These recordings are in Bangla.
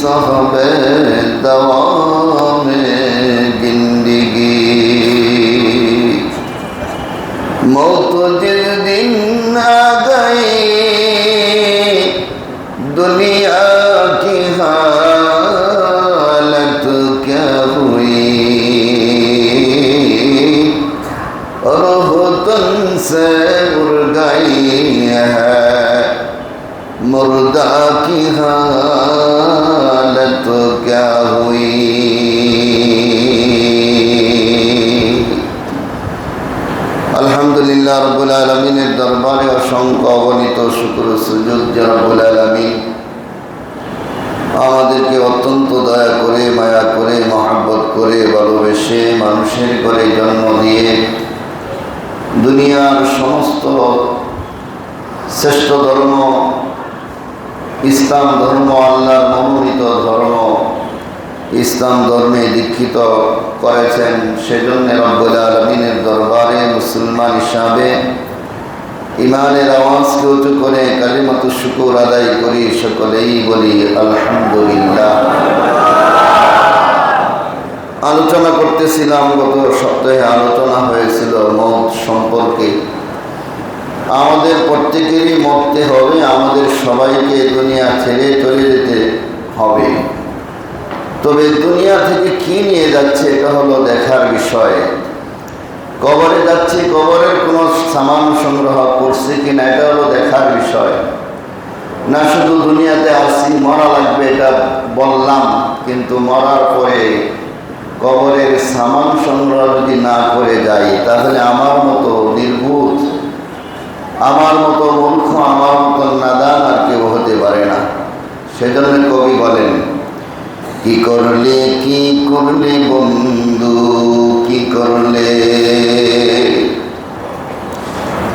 साहबे दवामे जिंदगी मौत जिस दिन आ गई दुनिया की हालत क्या हुई रूह तुमसे उड़ गई है मुर्दा की हालत क्या हुई। अल्हम्दुलिल्लाह रब्बुल आलमीনের দরবারে অসংখ্য অগণিত শুকর সুজুদ যে রব্বুল আলামিন আমাদেরকে অত্যন্ত দয়া করে মায়া করে মহব্বত করে ভালোবেসে মানুষের ঘরে জন্ম দিয়ে দুনিয়ার সমস্ত শ্রেষ্ঠ ধর্ম ইসলাম ধর্ম আল্লাহর মনোনীত ধর্ম ইসলাম ধর্মে দীক্ষিত করেছেন। সেজন্য রব্বুল আলামিনের দরবারে মুসলমান হিসাবে ইমানের আওয়াজকে উঁচু করে কালিমাতুশ শুকর আদায় করি, সকলেই বলি আলহামদুলিল্লাহ। আলোচনা করতেছিলাম, গত সপ্তাহে আলোচনা হয়েছিল মওত সম্পর্কে। আমাদের প্রত্যেকেরই মরতে হবে, আমাদের সবাইকে দুনিয়া ছেড়ে চলে যেতে হবে। তবে দুনিয়া থেকে কি নিয়ে যাচ্ছে এটা হলো দেখার বিষয়। কবরে যাচ্ছে, কবরের কোনো সামান সংগ্রহ করছে কিনা এটা হলো দেখার বিষয়। না শুধু দুনিয়াতে আসি মরা লাগবে এটা বললাম, কিন্তু মরার পরে কবরের সামান সংগ্রহ যদি না করে যাই তাহলে আমার মতো নির্বুধ, আমার মতো মূর্খ, আমার মতো নাদান আর কেউ হতে পারে না। সেজন্য কবি বলেন, কি করলে বন্ধু কি করলে,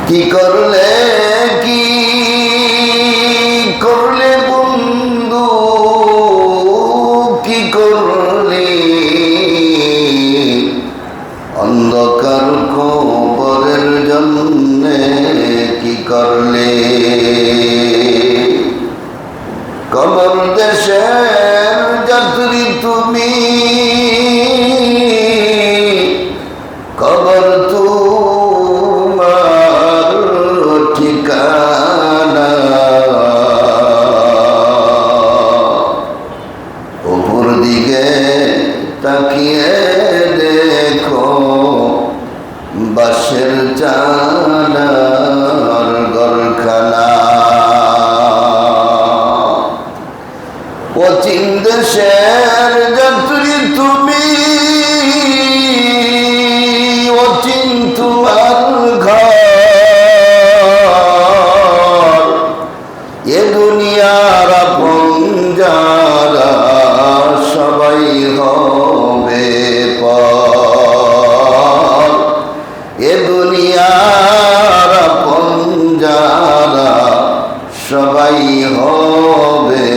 কি করলে বন্ধু কি করলে, অন্ধকার কবরের জন্যে কি করলে, কবর দেশের যাত্রী তুমি, কবর তোমার ঠিকানা, উপর দিকে তাকিয়ে দেখো বাঁশের চালার ঘরখানা, পশ্চিম দেশের যাত্রী তুমি, পশ্চিম তোমার ঘর, এ দুনিয়ার আপন যারা সবাই হবে পর, এ দুনিয়ার আপন যারা সবাই হবে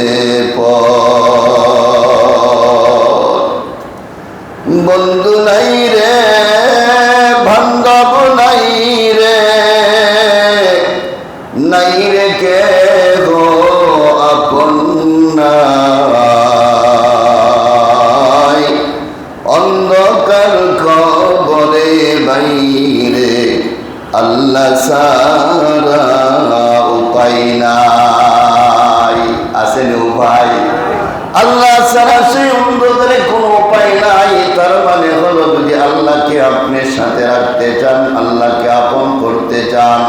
বন্ধু নাই রে বান্ধব নাই রে, নাই রে কে গো আপন নাই, অন্ধকার কবরে বাইরে আল্লাহ সারা উপায় নাই। আসেন উপায় আল্লাহ ছাড়া সেই অন্ধকারে কোনো উপায় নাই। তার মানে হলো যদি আল্লাহকে আপনি সাথে রাখতে চান, আল্লাহকে আপন করতে চান,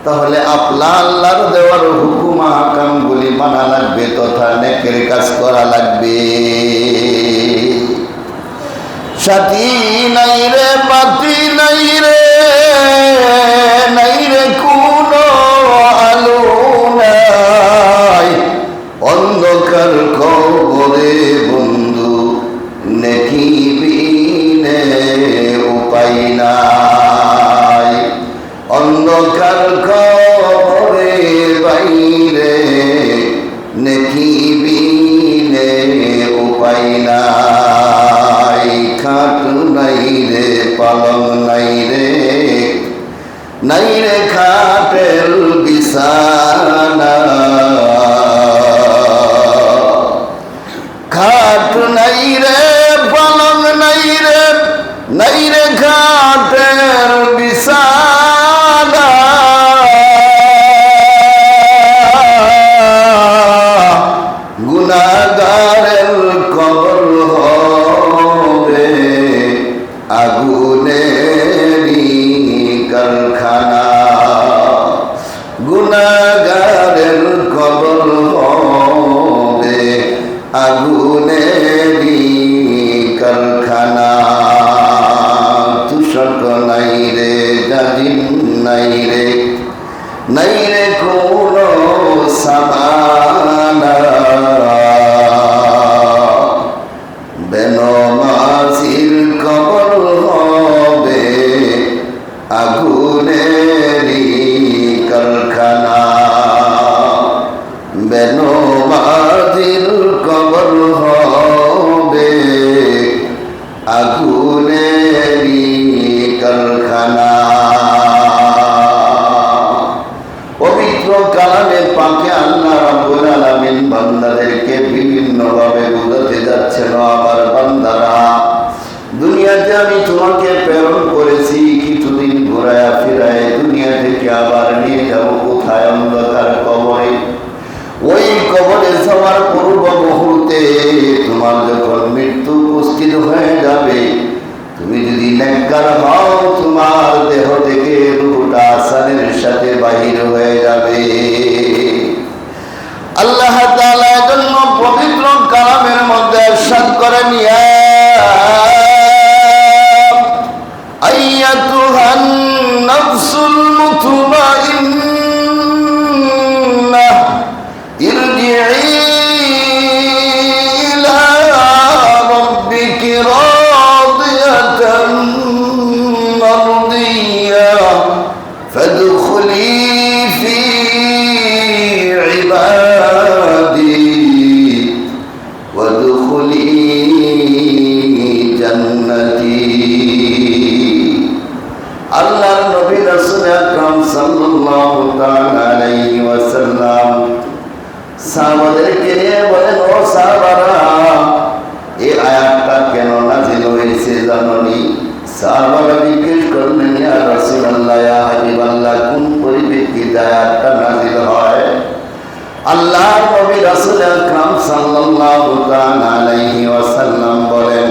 তাহলে আল্লাহর দেওয়ার হুকুম আহকামগুলি মানা লাগবে তথা নেকের কাজ করা লাগবে। সাথী নাই রে পাতি নাই রে, নাই রে কোনো আলো নাই, অন্ধকার কবরে বন্ধু নেকি বিনে উপায় নাই, অন্ধকার কবরে বাইরে নেকি বিনে উপায় নাই, খাট নাই রে পালং নাই রে খাট নাই রে পালং নাই রে খাটের বিছানা, গুনাহগারের কবর হবে আগুনেরই কারখানা, গুনাহগারের কবর হবে আগুনেরই কারখানা। তুষক নাই রে জালিম নাই রে কোনো সামানা, বেনমাজির কবর হবে আগুনেরই কারখানা, বেনমাজির কবর হবে আগুনেরই কারখানা। পবিত্র কালামে পাকে আল্লাহ রাব্বুল আলামিন বান্দাদেরকে বিভিন্নভাবে বোঝাতে যাচ্ছেন, আমার বান্দারা দুনিয়াতে আমি তোমাকে প্রেরণ করেছি কিছুদিন ঘোরায়া ফিরায় দুনিয়া থেকে আবার নিয়ে যাবো কোথায়? অন্ধকার কবরে। ওই কবরে যাওয়ার পূর্ব মুহূর্তে তোমার যখন মৃত্যু উপস্থিত হয়ে যাবে, তুমি যদি নেককার হও তোমার দেহ থেকে রূহটা আসানের সাথে বাহির হয়ে যাবে। আল্লাহ তাআলা জন্য পবিত্র কালামের মধ্যে ইরশাদ করেন, ইয়া আইয়াতুহান নাফসুল মুতমাইন্নাহ ইরজিই ইলা রাব্বিকি রাদিয়াতান মারদিয়া ফাদখুলি ফি ইবাদি ওয়াদখুলি জান্নাতি। আল্লাহর নবী রাসূল আকরাম সাল্লাল্লাহু তাআলা আলাইহি ওয়াসাল্লাম সাহাবাদেরকে নিয়ে বলেন, ও সাহাবারা, এই আয়াতটা কেন নাযিল হয়েছে জানোনি? সাহাবারা জিজ্ঞেস করলেন, ইয়া রাসূলুল্লাহ, ইয়া হাবিবাল্লাহ, কোন পরিপ্রেক্ষিতে আয়াতটা নাযিল হয়? আল্লাহর নবী রাসূল আকরাম সাল্লাল্লাহু তাআলা আলাইহি ওয়াসাল্লাম বলেন,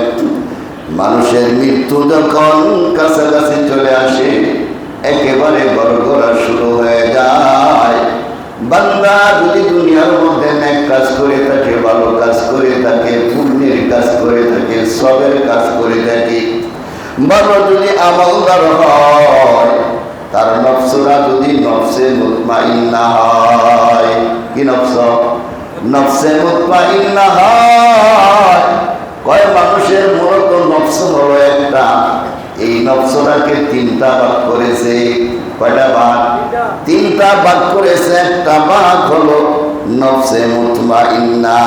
মানুষের মৃত্যু যখন কাছাকাছি চলে আসে, একেবারে গড়গড়া শুরু হয়ে যায়। বান্দা যদি দুনিয়ার মধ্যে নেক কাজ করে থাকে, ভালো কাজ করে থাকে, পুণ্যের কাজ করে থাকে, সবের কাজ করে থাকে, ভালো যদি আমলদার হয়, তার নফসরা যদি নফসে মুতমাইন্না হয়, কি নফস? নফসে মুতমাইন্না হয়। কয় মানুষের মূলত নফস হলো একটা, এই নফসটাকে তিনটা ভাগ করেছে। কয়টা ভাগ? তিনটা ভাগ করেছে। একটা ভাগ হলো নফসে মুতমাইন্না,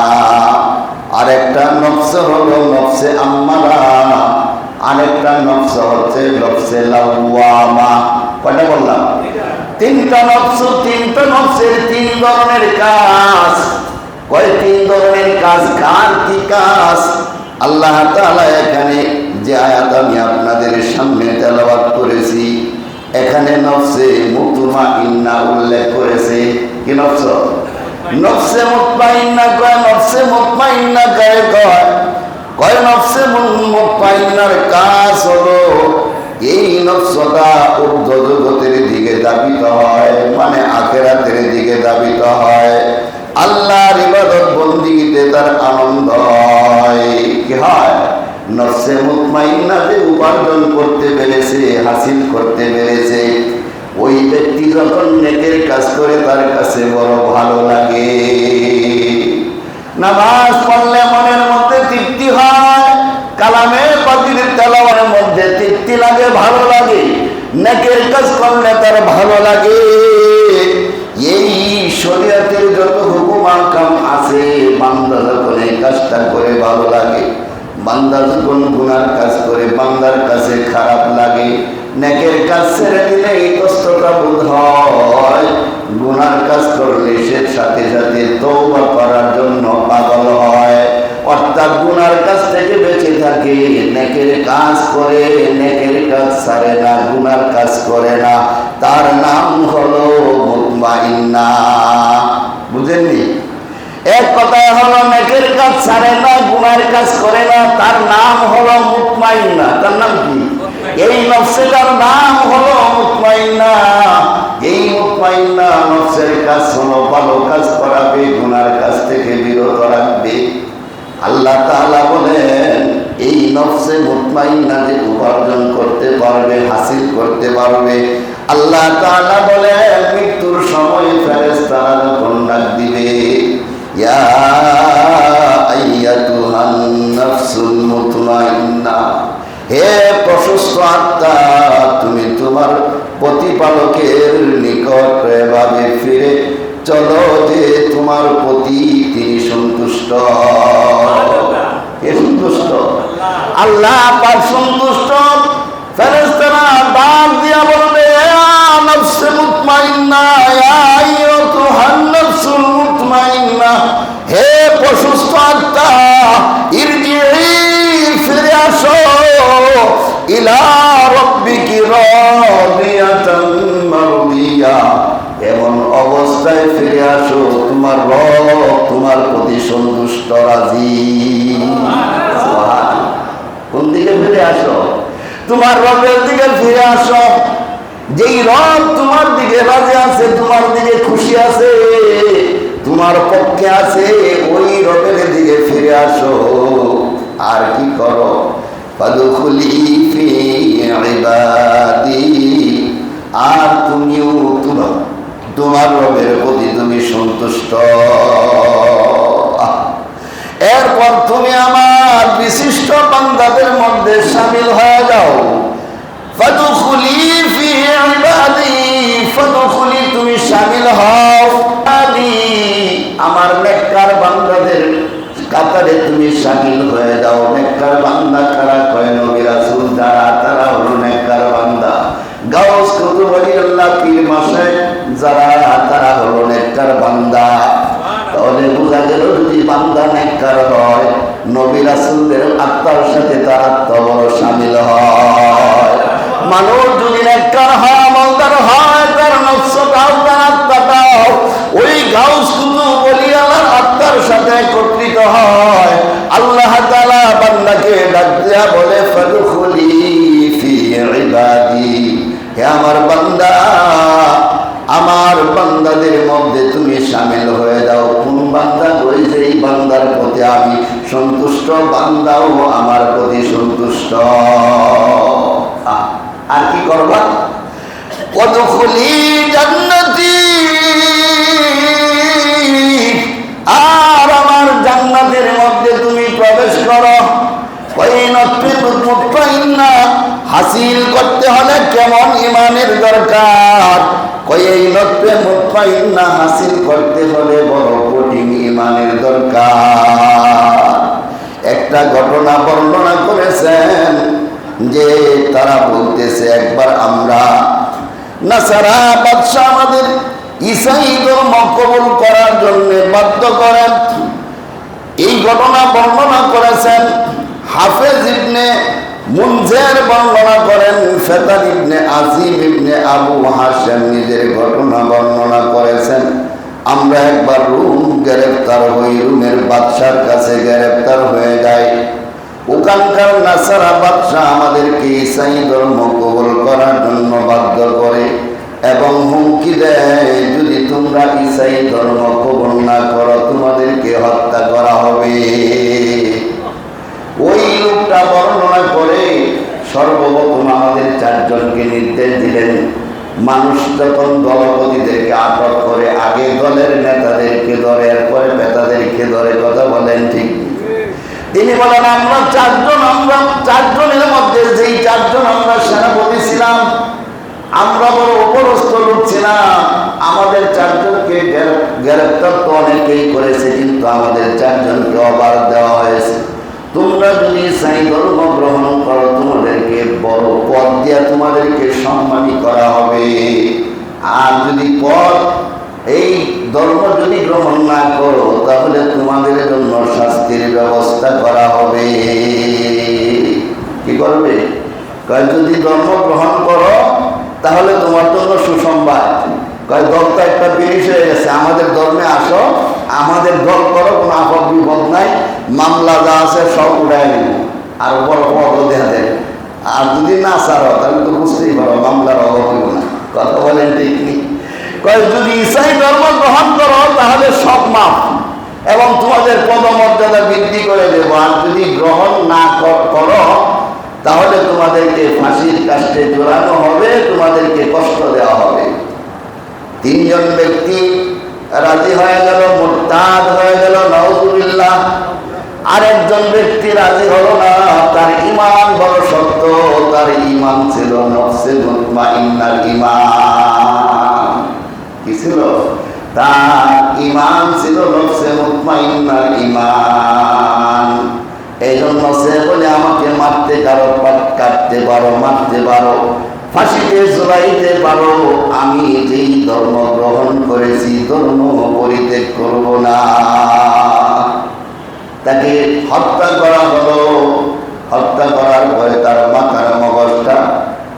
আরেকটা নফস হলো নফসে আম্মারা, আরেকটা নফস হচ্ছে নফসে লাওয়ামা। কয়টা বললাম? তিনটা নফস। তিনটা নফসের তিন ধরনের কাজ। কয় তিন ধরনের কাজ? কার কি কাজ? আল্লাহ তাআলা এখানে যে আয়াত আমি আপনাদের সামনে তেলাওয়াত করেছি, এখানে নফসে মুতমাইন্না উল্লেখ করেছে। কি নফস? নফসে মুতমাইন্না। কয় নফসে মুতমাইন্না কারে কয়? কয় নফসে মুতমাইন্নার কাজ হলো এই নফসটা ঊর্ধ্ব জগতের দিকে ধাবিত হয়, মানে আখিরাতের দিকে ধাবিত হয়, আল্লাহর ইবাদত বন্দেগীতে তার আনন্দ হয়। কি হয়? নফসে মুতমাইন্না যে উপার্জন করতে পেরেছে, হাসিল করতে পেরেছে, ওই ব্যক্তি যখন নেকের কাজ করে তার কাছে বড় ভালো লাগে। নামাজ পড়লে মনের মধ্যে তৃপ্তি হয়, কালামে পাকের তেলাওয়াতের মধ্যে তৃপ্তি লাগে, ভালো লাগে, নেকের কাজ করলে তার ভালো লাগে। এই শরীয়তের যত হুকুম আহকাম আছে, বান্দা যখন এই কাজটা করে ভালো লাগে, বান্দা যখন গুনার কাজ করে বান্দার কাছে খারাপ লাগে। নেকের কাজ ছেড়ে দিলে এই কষ্টটা বোধ হয়, গুনার কাজ করলে সে সাথে সাথে তওবা করার জন্য পাগল হয়। অর্থাৎ অর্থাৎ গুনার কাছ থেকে বেঁচে থাকে, নেকের কাজ করে, নেকের কাজ ছাড়ে না, গুনার কাজ করে না, তার নাম হলো মুতমাইন্না। বুঝেননি? এক কথায় হলো নেকের কাজ ছাড়ে না, গুনার কাজ করে না, তার নাম হলো মুতমাইন্না। তার নাম কি? এই নফসের নাম হলো মুতমাইন্না। এই মুতমাইন্না নফসের কাজ হলো ভালো কাজ করাবে, গুনার কাজ থেকে বিরত রাখবে। আল্লাহ তাআলা বলেন এই নফসে মুতমাইন্না যে উপার্জন করতে পারবে, হাসিল করতে পারবে, আল্লাহ তাআলা বলেন মৃত্যুর সময় ফেরেশতারা যখন ডাক দিবে, ইয়া আইয়াতুহান নাফসুল মুতমাইন্না, হে প্রশস্ত আত্মা, তুমি তোমার প্রতিপালকের নিকট এভাবে ফিরে চলো যে তোমার প্রতি তিনি সন্তুষ্ট। কে সন্তুষ্ট? আল্লাহ পাক সন্তুষ্ট। ফেরেশতারা ডাক দিয়া বলবে, ইয়া নাফসে মুতমাইন্না, ইয়া আইয়াতুহান নাফসুল মুতমাইন্না, হে প্রশস্ত আত্মা, ইরজিই, ফিরে আসো, ইলা রাব্বিকি রাদিয়াতান মারদিয়া, এমন অবস্থায় ফিরে আসো তোমার রব তোমার প্রতি সন্তুষ্ট, রাজি। কোন দিকে ফিরে আসো? তোমার রবের দিকে ফিরে আসো। যেই রব তোমার দিকে রাজি আছে, তোমার দিকে খুশি আছে, তোমার পক্ষে আছে, ওই রবের দিকে ফিরে আসো। আর কি করো? ফাদখুলি ফি ইবাদি, আর তুমিও তোমার রবের প্রতি তুমি সন্তুষ্ট। এরপর তুমি আমার বিশিষ্ট বান্দাদের মধ্যে শামিল হয়ে যাও। ফাদখুলি ফি ইবাদি, ফাদখুলি, তুমি শামিল হও, আমার নেককার বান্দাদের কাতারে তুমি শামিল হয়ে যাও। নেককার বান্দা কারা? কয় নবী রাসূল যারা, তারা হলো নেককার বান্দা। গাউস কুতুব ওলিউল্লাহ পীর মাশায়েখ যারা, তারা হলো নেককার বান্দা। তাহলে বোঝা গেল যদি বান্দা নেককার হয়, নবী রাসূলদের আত্মার সাথে তার আত্মা বড় শামিল হয়। মানুষ যদি নেককার হয়, আমলদার হয়, তার নফসটাও তার আত্মাটাও ওই গাউস কুতুব ওলিউল্লাহর আত্মার সাথে একত্রিত হয়। আল্লাহ তাআলা বান্দাকে ডাক দিয়া বলে, ফাদখুলি ফি ইবাদি, হে আমার বান্দা, আমার বান্দাদের মধ্যে তুমি শামিল হয়ে যাও। কোন বান্দা? ওই যে এই বান্দার প্রতি আমি সন্তুষ্ট, বান্দাও আমার প্রতি সন্তুষ্ট। আর কি করবা? ওয়াদখুলি জান্নাতি, আর আমার জান্নাতের মধ্যে তুমি প্রবেশ করো। হাসিল করতে হলে কেমন ইমানের দরকার? এই লক্ষ্যে মুতমাইন্না হাসিল করতে হলে বড় কঠিন ইমানের দরকার। একটা ঘটনা বর্ণনা করেছেন যে তারা বলতেছে, একবার আমরা নাসারা বাদশা আমাদের ঈসাই ধর্ম কবুল করার জন্য বাধ্য করেন। এই ঘটনা বর্ণনা করেছেন হাফেজ ইবনে মুনজির, বর্ণনা করেন ফেতান ইবনে আজিম ইবনে আবু হাশেম নিজের ঘটনা বর্ণনা করেছেন। আমরা একবার রুম গ্রেফতার হই, রুমের বাদশার কাছে গ্রেফতার হয়ে যাই। ওখানকার নাসারা বাদশা আমাদেরকে ঈসাই ধর্ম কবুল করার জন্য বাধ্য করে এবং হুমকি দেয়, যদি তোমরা ঈসাই ধর্ম কবুল না করো তোমাদেরকে হত্যা করা হবে। ওই লোকটা বর্ণনা করে সর্বপ্রথম আমাদের চারজনকে নির্দেশ দিলেন, মানুষ যখন দলপতিদেরকে আটক করে আগে দলের নেতাদেরকে ধরে, এরপরে নেতাদেরকে ধরে। কথা বলেন ঠিক? তিনি বলেন আমরা চারজনের মধ্যে যেই চারজন আমরা সেনাপতি ছিলাম, আমরা বড় উপরস্থ লোক ছিলাম, আমাদের চারজনকে গ্রেফতার তো অনেকেই করেছে, কিন্তু আমাদের চারজনকে অবাদ দেওয়া হয়েছে। তোমরা যদি ঈসাই ধর্ম গ্রহণ করো তোমাদেরকে বড় পদ দিয়া তোমাদেরকে সম্মানী করা হবে, আর যদি পদ এই ধর্ম যদি গ্রহণ না করো তাহলে তোমাদের জন্য শাস্তির ব্যবস্থা করা হবে। কি করবে? কয় যদি ধর্ম গ্রহণ করো তাহলে তোমার জন্য সুসংবাদ। কয় দল তো একটা বিরিশ হয়ে গেছে, আমাদের ধর্মে আসো, আমাদের দল করো, কোনো আপদ বিপদ নাই, মামলা যা আছে সব উড়াই নেব, আর বড় পদ দেখা দেয়। আর যদি না ছাড়ো তাহলে তো বুঝতেই পারো মামলার অভাব হইব না। কথা বলেন ঠিক নেই? কয় যদি ইসাই ধর্ম গ্রহণ করো তাহলে সব মাপ এবং তোমাদের পদমর্যাদা বৃদ্ধি করে দেব, আর যদি গ্রহণ না করো তাহলে তোমাদেরকে ফাঁসির কাষ্টে ঝোলানো হবে, তোমাদেরকে কষ্ট দেওয়া হবে। তিনজন ব্যক্তি রাজি হয়ে গেল, মুরতাদ হয়ে গেল, নাউজুবিল্লাহ। আরেকজন ব্যক্তি রাজি হলো না, তার ঈমান বড় শক্ত, তার ঈমান ছিল নফসে মুতমাইন্নার ঈমান। কি ছিল? তার ঈমান ছিল নফসে মুতমাইন্নার ঈমান। এই জন্য সে বলে আমাকে মারতে কাটতে পারো, মারতে পারো, ফাঁসিতে ঝুলাইতে পারো, আমি যেই ধর্ম গ্রহণ করেছি ধর্ম পরিত্যাগ করব না। তাকে হত্যা করা হলো। হত্যা করার পরে তার মাথার মগজটা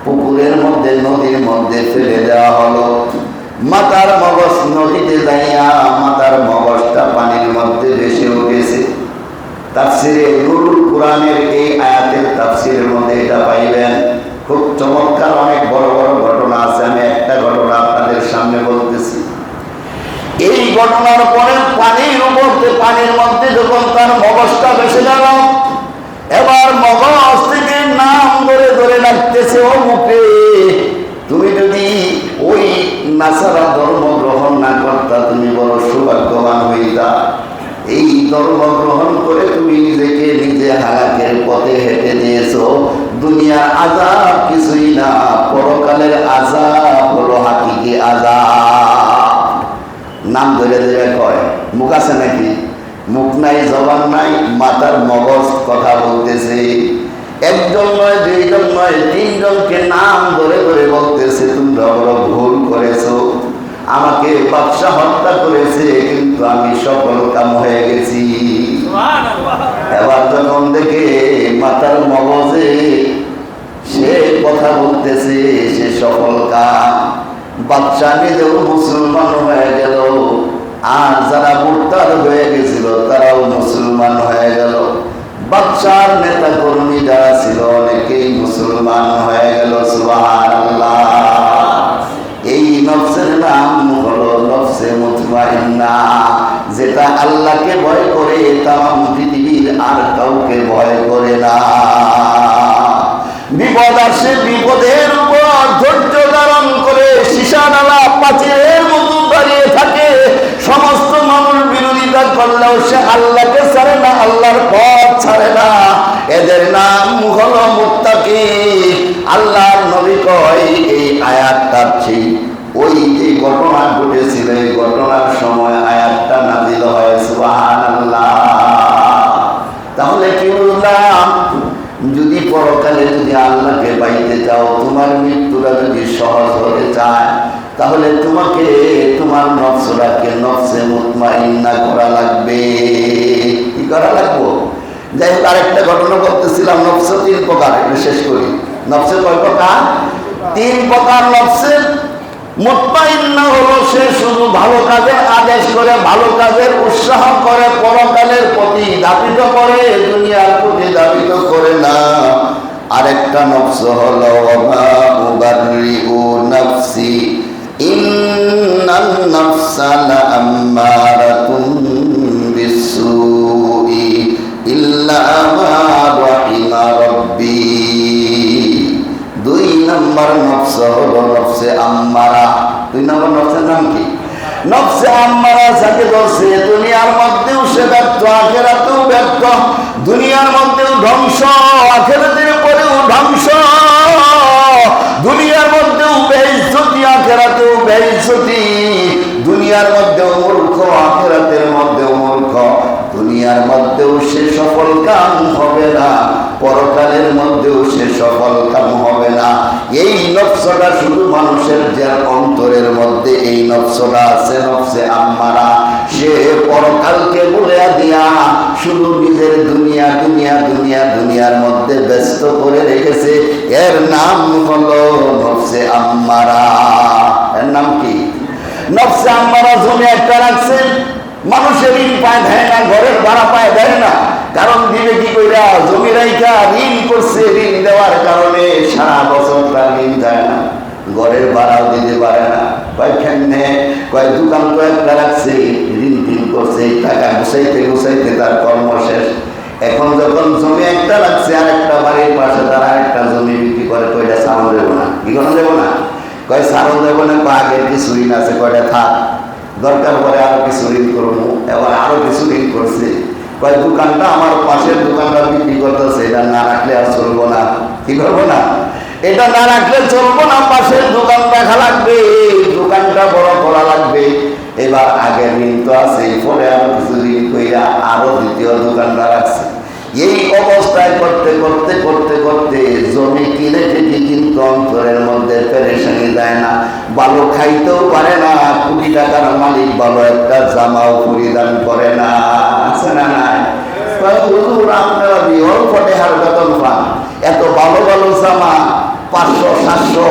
পুকুরের মধ্যে, নদীর মধ্যে ফেলে দেওয়া হলো। মাথার মগজ নদীতে যাইয়া মাথার মগজটা পানির মধ্যে ভেসে উঠেছে। তাফসিরে নুরুল কুরআনের এই আয়াতের তাফসিরের মধ্যে এটা পাইবেন। খুব চমৎকার অনেক বড় বড় ঘটনা আছে, আমি একটা ঘটনা আপনাদের সামনে বলতেছি। এই ঘটনার পরে পানির উপরে, পানির মধ্যে যখন তার মগজটা ভেসে গেল, এবার মগজ থেকে নাম ধরে ধরে ডাকতেছে, ও মুখে তুমি যদি ওই নাসারা ধর্ম গ্রহণ না করতা তুমি বড় সৌভাগ্যবান হইতা। এই ধর্ম গ্রহণ করে তুমি নিজেকে নিজে হালাকের পথে হেঁটে দিয়েছো। দুনিয়ার আযাব কিছুই না, পরকালের আযাব হলো হাকিকি আযাব। নাম ধরে ধরে কয়, মুখ আছে নাকি? মুখ নাই, জবান নাই, মাথার মগজ কথা বলতেছে। একজন নয়, দুইজন নয়, তিনজনকে নাম ধরে ধরে বলতেছে তোমরা বড় ভুল করেছো, আমাকে বাদশা হত্যা করেছে কিন্তু আমি সফল কাম হয়ে গেছি। এবার যখন দেখে মাথার মগজে সে কথা বলতেছে, সে সফল কাম, বাদশা নিজেও মুসলমান হয়ে গেল, আর যারা মুরতাদ হয়ে গেছিল তারাও মুসলমান হয়ে গেল। বাদশার নেতা কর্মী যারা ছিল অনেকেই মুসলমান হয়ে গেল। সুবহানাল্লাহ। এই নফসের নাম হলো নফসে মুতমাইন্না, যেটা আল্লাহকে ভয় করে, তাম পৃথিবীর আর কাউকে ভয় করে না। বিপদ আসে, বিপদের উপর ধৈর্য ধারণ করে সীসা ডালা পাচিলের মতো দাঁড়িয়ে থাকে। সমস্ত মানুষ বিরোধিতা করলেও সে আল্লাহকে ছাড়ে না, আল্লাহর পথ ছাড়ে না। এদের নাম হলো মুত্তাকি। আল্লাহর নবী কয় এই আয়াতটা ঠিক ওই যে ঘটনা ঘটেছিল, এই ঘটনার সময় আয়াতটা নাযিল হয়। সুবহানাল্লাহ। তাহলে কি বললাম? যদি পরকালে যদি আল্লাহকে পাইতে চাও, তোমার মৃত্যুটা যদি সহজ হতে চায়, তাহলে তোমাকে তোমার নফসটাকে নফসে মুতমাইন্না করা লাগবে। কি করা লাগবে? যাই হোক, আরেকটা ঘটনা বলতেছিলাম। নফস তিন প্রকার, এটা শেষ করি। নফসে কয় প্রকার? তিন প্রকার। নফসে মুতমাইন্না হলো সে শুধু ভালো কাজের আদেশ করে, ভালো কাজের উৎসাহ করে, পরকালের প্রতি দাবিত করে, দুনিয়ার প্রতি দাবিত করে না। আরেকটা নফস হলো ওয়া উবাররিউ নাফসি ইন্নান নাফসা লাআম্মারাতুন বিসসুই ইল্লা মা রাহিমা রাব্বি। দুই নম্বর নফস হলো নফসে আম্মারা। দুই নম্বর নফসের নাম কি? নফসে আম্মারা যাকে বলছে দুনিয়ার মধ্যেও সে ব্যর্থ, আখিরাতেও ব্যর্থ। দুনিয়ার মধ্যেও ধ্বংস, আখিরাতের পরেও ধ্বংস। দুনিয়ার মধ্যেও বেইজ্জতি, আখিরাতেও বেইজ্জতি। দুনিয়ার মধ্যেও মূর্খ, আখিরাতের মধ্যেও মূর্খ। দুনিয়ার মধ্যেও সে সফল কাম হবে না, পরকালের মধ্যেও সে সফল কাম হবে না। এই নফসটা শুধু মানুষের যার অন্তরের মধ্যে এই নফসটা আছে, নফসে আম্মারা, সে পরকালকে বলে দিয়া শুধু নিজের দুনিয়া দুনিয়া দুনিয়া দুনিয়ার মধ্যে ব্যস্ত করে রেখেছে। এর নাম হলো নফসে আম্মারা। এর নাম কি? নফসে আম্মারা। জমি একটা রাখছে, মানুষের ঋণ পায় দেয় না, ঘরের ভাড়া পায় দেয় না। কারণ দিবে কি কইরা? জমি রাইখা ঋণ করছে, ঋণ দেওয়ার কারণে সারা বছর তার ঋণ যায় না, ঘরের ভাড়াও দিতে পারে না। কয়েকখানে কয়েক দোকান কয়েকটা রাখছে, ঋণ টিন করছে, টাকা গুছাইতে গুছাইতে তার কর্ম শেষ। এখন যখন জমি একটা রাখছে, আর একটা বাড়ির পাশে তার আরেকটা জমি বিক্রি করে, কয়টা সারও দেবো না। কি কোনো দেবো না? কয় সারও দেবো না, আগের কিছু ঋণ আছে, কয়টা থাক, দরকার পরে আরো কিছু ঋণ করবো। এবার আরো কিছু ঋণ করছে, কয় দোকানটা আমার পাশের দোকানটা বিক্রি করতেছে, এটা না রাখলে আর চলবো না। কি করবো না? এটা না রাখলে চলবো না, পাশের দোকান রাখা লাগবে, দোকানটা বড় করা লাগবে। এবার আগের ঋণ তো আছে, পরে আরো কিছু ঋণ কইরা আরো দ্বিতীয় দোকানটা রাখছে। এই অবস্থায় করতে করতে করতে করতে জমি কিনে থেকে কিন্তু অন্তরের মধ্যে পেরেশানি যায় না, ভালো খাইতেও পারে না, কোটি টাকার মালিক ভালো একটা জামাও পরিধান করে না। আছে না? নাই? হুজুর আপনারা অল্প টাকার বেতন পান, এত ভালো ভালো জামা 500-700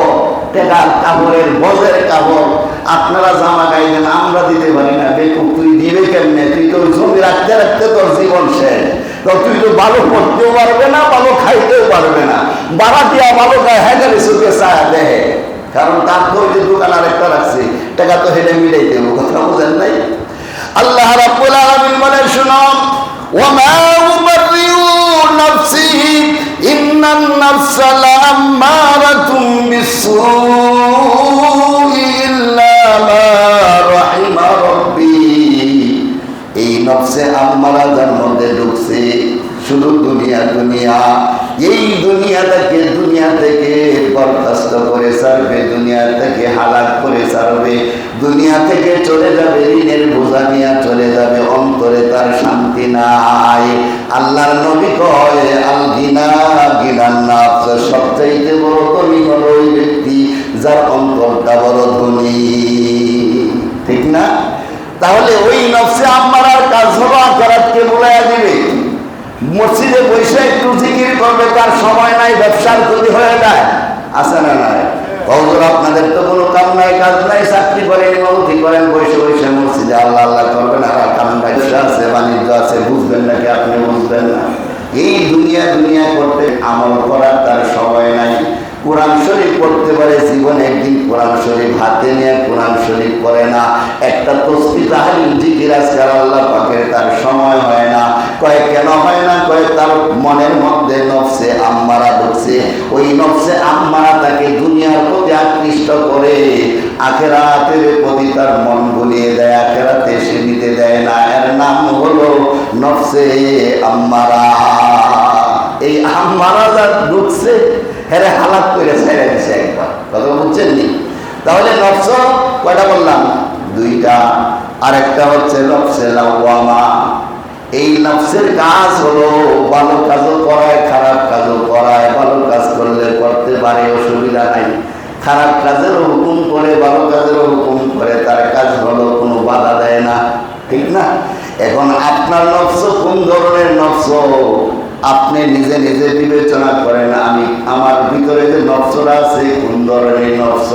টাকার কাপড়ের বজের কাপড় আপনারা জামা গাইবেন, আমরা দিতে পারি না। বেকুব, তুই দিবে কেমনে? তুই তো জমি রাখতে রাখতে তোর জীবন শেষ। তো তুই তো ভালো পড়তেও পারবে না, ভালো খাইতেও পারবে না। বাড়া দিয়া ভালো খায়, হ্যাঁ চোখে চায় দেহে, কারণ তার তো ওই যে দোকান আরেকটা রাখছে, টাকা তো হেলে মিলাই দেবো। কথা বোঝেন নাই? আল্লাহ রাব্বুল আলামিন বলেন, শুনো, ওয়ামা উবাররিউ নাফসি ইন্নান নাফসা লাআম্মারাতুম বিসসূই ইল্লা মা রাহিমা রাব্বি। এই নফসে আম্মারা যার মধ্যে ঢুকছে, শুধু দুনিয়া দুনিয়া, এই দুনিয়া থেকে বরখাস্ত করে ছাড়বে, দুনিয়া থেকে হালাক করে ছাড়বে, দুনিয়া থেকে চলে যাবে, ঋণের বোঝা নিয়ে চলে যাবে, অন্তরে তার শান্তি নাই। আল্লাহর নবী কয়, আল গিনা গিনান নাফস, সবচাইতে বড় ধনী হলো ওই ব্যক্তি যার অন্তরটা বড় ধনী। ঠিক না? তাহলে ওই নফসে আম্মারার কাজ হলো আখিরাতকে ভুলাইয়া দিবে। মসজিদে বসে একটু জিকির করবে, তার সময় নাই, ব্যবসার ক্ষতি হয়ে যায়। আছে না? নাই? হুজুর আপনাদের তো কোনো কাম নাই, কাজ নাই, চাকরি করেন, ইমামতি করেন, বসে বসে মসজিদে আল্লাহ আল্লাহ করবেন, আর কাম ব্যবসা আছে, বাণিজ্য আছে, বুঝবেন নাকি? আপনি বুঝবেন না। এই দুনিয়া দুনিয়া করতে আমল করার তার সময় নাই। কোরআন শরীফ পড়তে পারে, জীবনে একদিন কোরআন শরীফ হাতে নিয়ে কোরআন শরীফ পড়ে না, একটা তসবিহ তাহলিল জিকির আজকার আল্লাহ পাকের তার সময় হয় না। কয় কেন হয় না? কয় তার মনের মধ্যে নফসে আম্মারা ঢুকছে, ওই নফসে আম্মারা তাকে দুনিয়ার প্রতি আকৃষ্ট করে, আখিরাতের প্রতি তার মন ভুলিয়ে দেয়, আখিরাতে সে নিতে দেয় না। এর নাম হলো নফসে আম্মারা। এই আম্মারা যার ঢুকছে, হেরে হালাত করে ছেড়ে দিছে একবার। কথা বুঝছেন নি? তাহলে নফস কয়টা বললাম? দুইটা। আরেকটা হচ্ছে নফসে লাওয়ামা। এই নফসের কাজ হলো ভালো কাজও করায়, খারাপ কাজও করায়। ভালো কাজ করলে করতে পারে, অসুবিধা নাই। খারাপ কাজেরও হুকুম করে, ভালো কাজেরও হুকুম করে, তার কাজ হলো কোনো বাধা দেয় না। ঠিক না? এখন আপনার নফস কোন ধরনের নফস আপনি নিজে নিজে বিবেচনা করেন। আমি আমার ভিতরে যে নফসটা আছে কোন ধরনের নফস?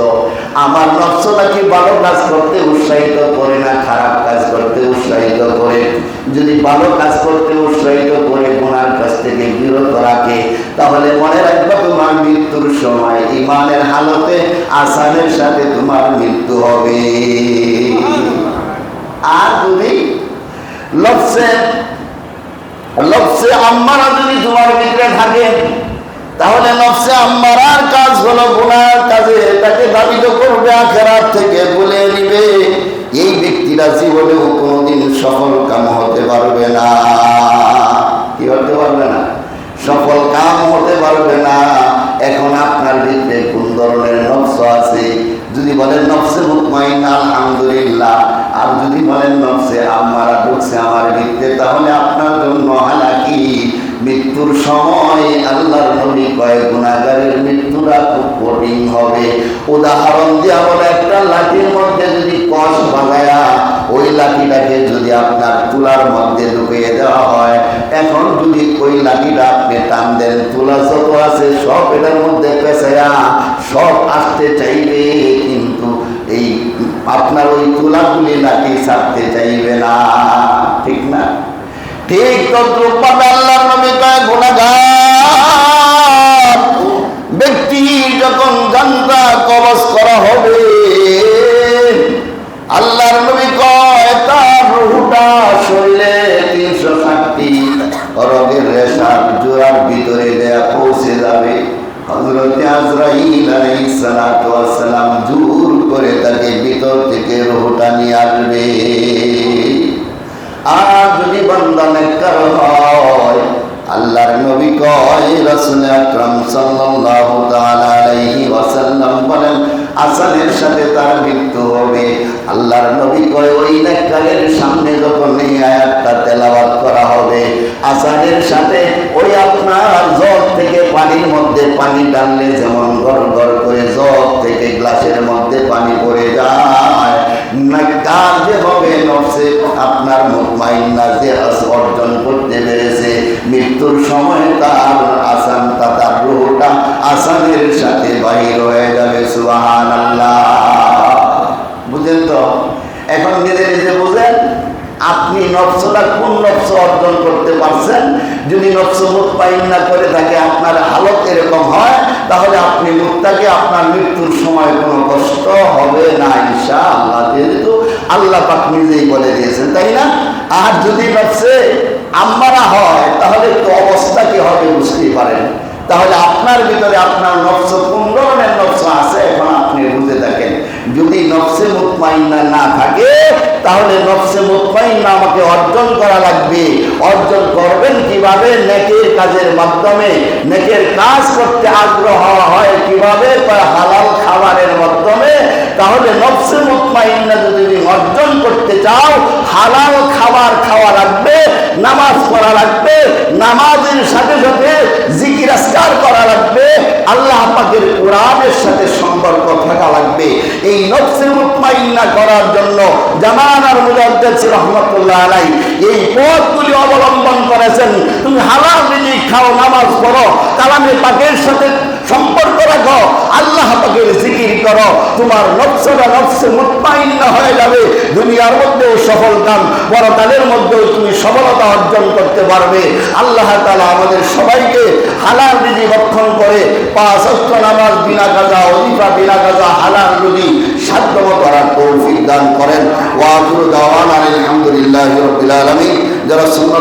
আমার নফসটা কি ভালো কাজ করতে উৎসাহিত করে না খারাপ কাজ করতে উৎসাহিত করে? যদি ভালো কাজ করতে উৎসাহিত করে, গুনার কাছ থেকে বিরত রাখে, তাহলে মনে রাখবা তোমার মৃত্যুর সময় ঈমানের হালতে আসানের সাথে তোমার মৃত্যু হবে। আর যদি নফসে আম্মারা যদি তোমার ভিতরে থাকে, তাহলে নফসে আম্মারার কাজ হলো গুনার কাজে তাকে ধাবিত করবে, আখিরাত থেকে বলে নিবে। এই ব্যক্তিরা জীবনেও কোনোদিন সফল কাম হতে পারবে না। কি হতে পারবে না? সফল কাম হতে পারবে না। এখন আপনার ভিতরে কোন ধরনের নফস আছে? যদি বলেন নফসে মুতমাইন্না, আলহামদুলিল্লাহ। আর যদি বলেন নফসে আম্মারা ঢুকছে আমার ভিতরে, তাহলে আপনার জন্য হালাকি। মৃত্যু মৃত্যুর সময় আল্লাহর নবী কয় গুনাহগারের মৃত্যুটা খুব কঠিন হবে। উদাহরণ দিয়া বলে, একটা লাঠির মধ্যে যদি কষ বাজায়া ওই লাঠিটাকে যদি আপনার তুলার মধ্যে ঢুকিয়ে দেওয়া হয়, এখন যদি ওই লাঠিটা আপনি টান দেন, তুলা যত আছে সব এটার মধ্যে পেঁচায়া সব আসতে চাইবে, কিন্তু এই আপনার ওই তুলাগুলি লাঠি ছাড়তে চাইবে না, ঠিক না? ঠিক তদ্রূপভাবে আল্লাহর নবী কয় গুনাহগার ব্যক্তি যখন জানটা কবজ করা হবে, আল্লাহর নবী কয় তার রূহটা শরীরে 360টি রগের রেশার জোড়ার ভিতরে দেয়া পৌঁছে যাবে। হযরত আজরাইল আলাইহিস সালাতু ওয়াস সালাম জোর করে তাকে ভিতর থেকে রূহটা নিয়ে আসবে। আর যদি বান্দা নেককার হয়, আল্লাহর নবী কয়, রাসূল আকরাম সাল্লাল্লাহু তাআলা আলাইহি ওয়াসাল্লাম বলেন, আসানের সাথে তার মৃত্যু হবে। আল্লাহর নবী কয়, ওই নেককারের সামনে যখন এই আয়াতটা তেলাওয়াত করা হবে, আসানের সাথে ওই আপনার জগ থেকে পানির মধ্যে পানি টানলে যেমন গড় গড় করে জগ থেকে গ্লাসের মধ্যে পানি পড়ে যায়, নেককার যে হবে নফসে আপনার মুতমাইন্না যে অর্জন করতে পেরেছে, মৃত্যুর সময় তার আসানটা, তার রূহটা আসানের সাথে বাহির হয়ে যাবে। সুবহানাল্লাহ। বুঝেন তো? এখন নিজে নিজে বুঝেন আপনি নফসটা কোন নফস অর্জন করতে পারছেন। যদি নফস মুতমাইন্না করে থাকে, আপনার হালত এরকম হয়, তাহলে আপনি মুত্তাকি, আপনার মৃত্যুর সময় কোনো কষ্ট হবে না ইনশাআল্লাহ, যেহেতু আল্লাহ পাক নিজেই বলে দিয়েছেন, তাই না? আর যদি নফসে আম্মারা হয়, তাহলে তো অবস্থা কি হবে বুঝতেই পারেন। তাহলে আপনার ভিতরে আপনার নফস কোন ধরনের নফস আছে এখন আপনি বুঝে থাকেন। যদি নফসে মুতমাইন্না না থাকে, তাহলে নফসে মুতমাইন্না আমাকে অর্জন করা লাগবে। অর্জন করবেন কিভাবে? নেকের কাজের মাধ্যমে। নেকের কাজ করতে আগ্রহ হয় কিভাবে? হালাল খাবারের মাধ্যমে। তাহলে নফসে মুতমাইন্না যদি অর্জন করতে চাও, হালাল খাবার খাওয়া লাগবে, নামাজ পড়া লাগবে, নামাজের সাথে সাথে জিকির আজকার করা লাগবে, আল্লাহ পাকের কোরআনের সাথে সম্পর্ক থাকা লাগবে। এই নফসে মুতমাইন্না করার জন্য জামানার মুজাদ্দিদ রাহমাতুল্লাহ আলাইহি এই পথগুলি অবলম্বন করেছেন। তুমি হালাল রিজিক খাও, নামাজ পড়ো, কালামে পাকের সাথে সম্পর্ক রাখো, আল্লাহ পাকের জিকির করো, তোমার নফসটা নফসে মুতমাইন্না হয়ে যাবে। দুনিয়ার মধ্যেও সফল কাম, পরকালের মধ্যেও তুমি সফলতা অর্জন করতে পারবে। আল্লাহ তাআলা আমাদের সবাইকে হালাল রিজিক ভক্ষণ করে 5 ওয়াক্ত নামাজ বিনা কাজা, ওয়াজিফা বিনা কাজা, হালাল রুজি সাধ্যমতো করার তৌফিক দান করেন। ওয়া আখিরু দাওয়ানা আলহামদুলিল্লাহি রাব্বিল আলামিন। যারা সুন্নাত